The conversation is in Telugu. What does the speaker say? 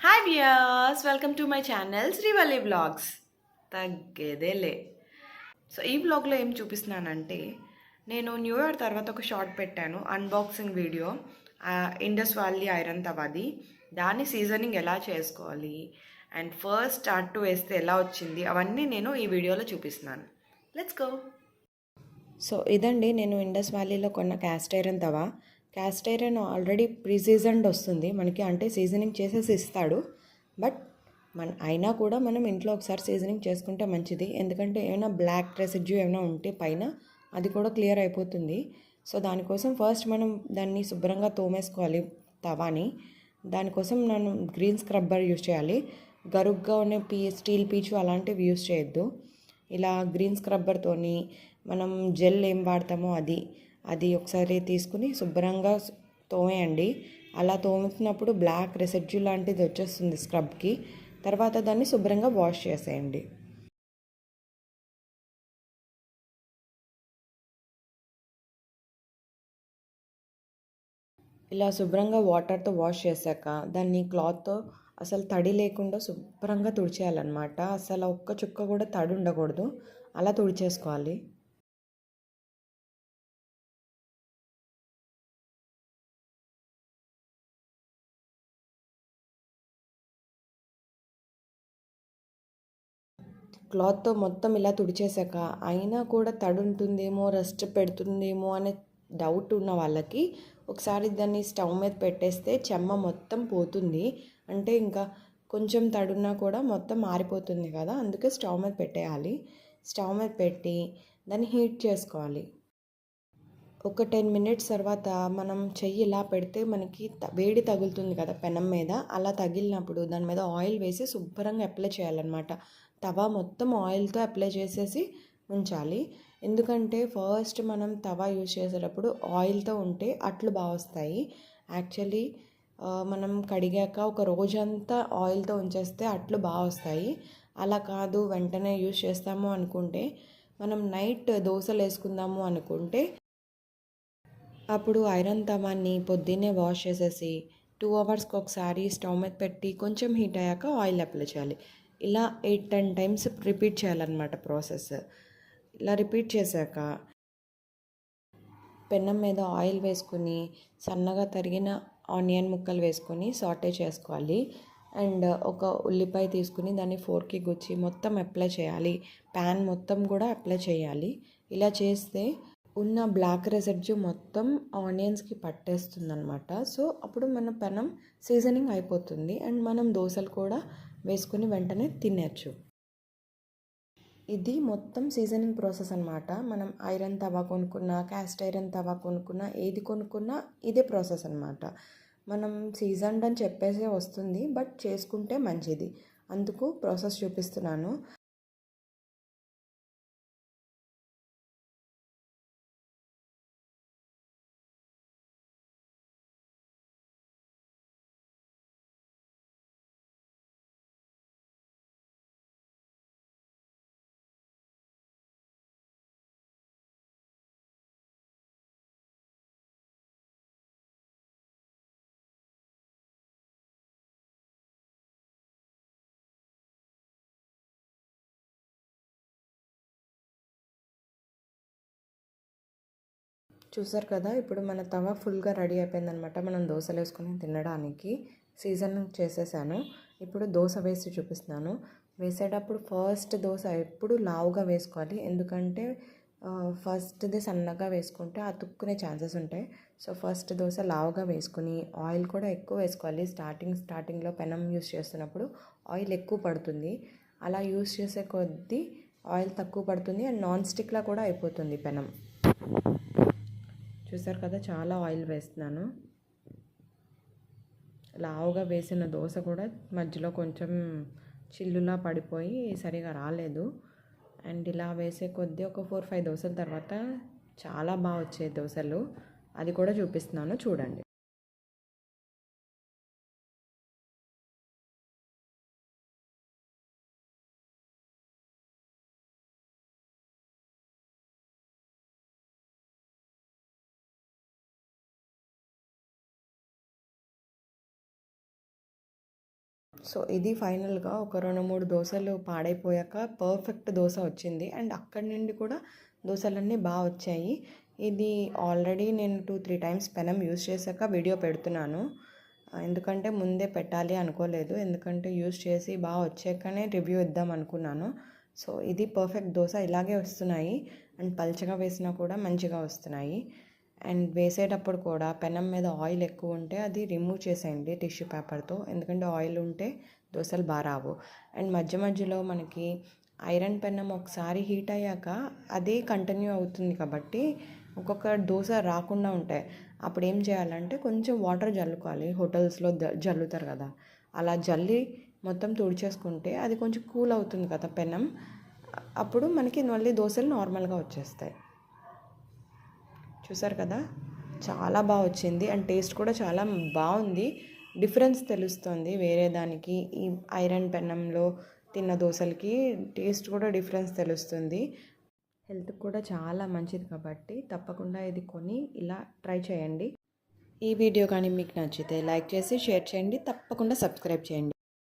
Hi viewers, welcome to my channel Srivalli vlogs. తగ్గేదేలే. సో ఈ వ్లాగ్లో ఏం చూపిస్తున్నానంటే, నేను న్యూ ఇయర్ తర్వాత ఒక షార్ట్ పెట్టాను, unboxing video. Indus Valley iron తవాది. దాన్ని సీజనింగ్ ఎలా చేసుకోవాలి అండ్ ఫస్ట్ అట్టు వేస్తే ఎలా వచ్చింది, అవన్నీ నేను ఈ వీడియోలో చూపిస్తున్నాను. Let's go. సో ఇదండి నేను ఇండస్ వ్యాలీలో కొన్న cast iron tawa. Cast iron already pre seasoned వస్తుంది మనకి, అంటే సీజనింగ్ చేసేసి ఇస్తాడు. బట్ అయినా కూడా మనం ఇంట్లో ఒకసారి సీజనింగ్ చేసుకుంటే మంచిది, ఎందుకంటే ఏమైనా బ్లాక్ రెసిడ్యూ ఏమైనా ఉంటే పైన అది కూడా క్లియర్ అయిపోతుంది. సో దానికోసం ఫస్ట్ మనం దాన్ని శుభ్రంగా తోమేసుకోవాలి తవాని. దానికోసం నేను గ్రీన్ స్క్రబ్బర్ యూజ్ చేయాలి. గరుగ్గా ఉన్న స్టీల్ పీచు అలాంటివి యూజ్ చేయొద్దు. ఇలా గ్రీన్ స్క్రబ్బర్తోని మనం జెల్ ఏం వాడతామో అది ఒకసారి తీసుకుని శుభ్రంగా తోమేయండి. అలా తోముతున్నప్పుడు బ్లాక్ రెసిడ్యూ లాంటిది వచ్చేస్తుంది స్క్రబ్కి. తర్వాత దాన్ని శుభ్రంగా వాష్ చేసేయండి. ఇలా శుభ్రంగా వాటర్తో వాష్ చేశాక దాన్ని క్లాత్తో అసలు తడి లేకుండా శుభ్రంగా తుడిచేయాలన్నమాట. అసలు ఒక్క చుక్క కూడా తడి ఉండకూడదు, అలా తుడిచేసుకోవాలి. క్లాత్తో మొత్తం ఇలా తుడిచేసాక అయినా కూడా తడి ఉంటుందేమో, రస్ట్ పెడుతుందేమో అనే డౌట్ ఉన్న వాళ్ళకి ఒకసారి దాన్ని స్టవ్ మీద పెట్టేస్తే చెమ్మ మొత్తం పోతుంది. అంటే ఇంకా కొంచెం తడున్నా కూడా మొత్తం మారిపోతుంది కదా, అందుకే స్టవ్ మీద పెట్టేయాలి. స్టవ్ మీద పెట్టి దాన్ని హీట్ చేసుకోవాలి. ఒక 10 మినిట్స్ తర్వాత మనం చెయ్యి ఇలా పెడితే మనకి వేడి తగులుతుంది కదా పెనం మీద, అలా తగిలినప్పుడు దాని మీద ఆయిల్ వేసి శుభ్రంగా అప్లై చేయాలన్నమాట. తవా మొత్తం ఆయిల్తో అప్లై చేసేసి ఉంచాలి. ఎందుకంటే ఫస్ట్ మనం తవా యూజ్ చేసేటప్పుడు ఆయిల్తో ఉంటే అట్లు బాగా వస్తాయి. యాక్చువల్లీ మనం కడిగాక ఒక రోజంతా ఆయిల్తో ఉంచేస్తే అట్లు బాగా వస్తాయి. అలా కాదు వెంటనే యూజ్ చేస్తాము అనుకుంటే, మనం నైట్ దోశలు వేసుకుందాము అనుకుంటే అప్పుడు ఐరన్ తవాన్ని పొద్దున్నే వాష్ చేసేసి 2 అవర్స్కి ఒకసారి స్టవ్ మీద పెట్టి కొంచెం హీట్ అయ్యాక ఆయిల్ అప్లై చేయాలి. ఇలా 8-10 టైమ్స్ రిపీట్ చేయాలన్నమాట ప్రాసెస్. ఇలా రిపీట్ చేశాక పెనం మీద ఆయిల్ వేసుకుని సన్నగా తరిగిన ఆనియన్ ముక్కలు వేసుకొని సాటే చేసుకోవాలి. అండ్ ఒక ఉల్లిపాయ తీసుకుని దాన్ని ఫోర్క్కి గుచ్చి మొత్తం అప్లై చేయాలి. ప్యాన్ మొత్తం కూడా అప్లై చేయాలి. ఇలా చేస్తే ఉన్న బ్లాక్ రెసిడ్యూ మొత్తం ఆనియన్స్కి పట్టేస్తుంది అనమాట. సో అప్పుడు మన పెనం సీజనింగ్ అయిపోతుంది అండ్ మనం దోశలు కూడా వేసుకుని వెంటనే తినచ్చు. ఇది మొత్తం సీజనింగ్ ప్రాసెస్ అనమాట. మనం ఐరన్ తవా కొనుక్కున్నా, క్యాస్ట్ ఐరన్ తవా కొనుక్కున్నా, ఏది కొనుక్కున్నా ఇదే ప్రాసెస్ అనమాట. మనం సీజన్డ్ అని చెప్పేసే వస్తుంది, బట్ చేసుకుంటే మంచిది. అందుకు ప్రాసెస్ చూపిస్తున్నాను. చూసారు కదా, ఇప్పుడు మన తవ ఫుల్గా రెడీ అయిపోయిందనమాట. మనం దోశలు వేసుకొని తినడానికి సీజన్ చేసేసాను. ఇప్పుడు దోశ వేసి చూపిస్తున్నాను. వేసేటప్పుడు ఫస్ట్ దోశ ఎప్పుడు లావుగా వేసుకోవాలి, ఎందుకంటే ఫస్ట్ది సన్నగా వేసుకుంటే అతుక్కునే ఛాన్సెస్ ఉంటాయి. సో ఫస్ట్ దోశ లావుగా వేసుకుని ఆయిల్ కూడా ఎక్కువ వేసుకోవాలి. స్టార్టింగ్లో పెనం యూస్ చేస్తున్నప్పుడు ఆయిల్ ఎక్కువ పడుతుంది. అలా యూస్ చేసే కొద్దీ ఆయిల్ తక్కువ పడుతుంది అండ్ నాన్ స్టిక్లా కూడా అయిపోతుంది పెనం. చూసారు కదా, చాలా ఆయిల్ వేస్తున్నాను. లావుగా వేసిన దోశ కూడా మధ్యలో కొంచెం చిల్లులా పడిపోయి సరిగా రాలేదు. అండ్ ఇలా వేసే కొద్దీ ఒక 4-5 దోశల తర్వాత చాలా బాగా వచ్చాయి దోశలు. అది కూడా చూపిస్తున్నాను, చూడండి. సో ఇది ఫైనల్గా ఒక 2-3 దోశలు పాడైపోయాక పర్ఫెక్ట్ దోశ వచ్చింది. అండ్ అక్కడి నుండి కూడా దోశలన్నీ బాగా వచ్చాయి. ఇది ఆల్రెడీ నేను 2-3 టైమ్స్ పెనం యూస్ చేశాక వీడియో పెడుతున్నాను. ఎందుకంటే ముందే పెట్టాలి అనుకోలేదు. ఎందుకంటే యూస్ చేసి బాగా వచ్చాకనే రివ్యూ ఇద్దాం అనుకున్నాను. సో ఇది పర్ఫెక్ట్ దోశ. ఇలాగే వస్తున్నాయి. అండ్ పల్చగా వేసినా కూడా మంచిగా వస్తున్నాయి. అండ్ వేసేటప్పుడు కూడా పెనం మీద ఆయిల్ ఎక్కువ ఉంటే అది రిమూవ్ చేసేయండి టిష్యూ పేపర్తో. ఎందుకంటే ఆయిల్ ఉంటే దోశలు బాగా రావు. అండ్ మధ్య మధ్యలో మనకి ఐరన్ పెనం ఒకసారి హీట్ అయ్యాక అదే కంటిన్యూ అవుతుంది కాబట్టి ఒక్కొక్క దోశ రాకుండా ఉంటాయి. అప్పుడు ఏం చేయాలంటే కొంచెం వాటర్ జల్లుకోవాలి. హోటల్స్లో జల్లుతారు కదా, అలా జల్లి మొత్తం తుడిచేసుకుంటే అది కొంచెం కూల్ అవుతుంది కదా పెనం. అప్పుడు మనకి మళ్ళీ దోశలు నార్మల్గా వచ్చేస్తాయి. చూసారు కదా, చాలా బాగా వచ్చింది. అండ్ టేస్ట్ కూడా చాలా బాగుంది. డిఫరెన్స్ తెలుస్తుంది వేరే దానికి. ఈ ఐరన్ పెనంలో తిన్న దోశలకి టేస్ట్ కూడా డిఫరెన్స్ తెలుస్తుంది. హెల్త్కి కూడా చాలా మంచిది కాబట్టి తప్పకుండా ఇది కొని ఇలా ట్రై చేయండి. ఈ వీడియో కానీ మీకు నచ్చితే లైక్ చేసి షేర్ చేయండి. తప్పకుండా సబ్స్క్రైబ్ చేయండి.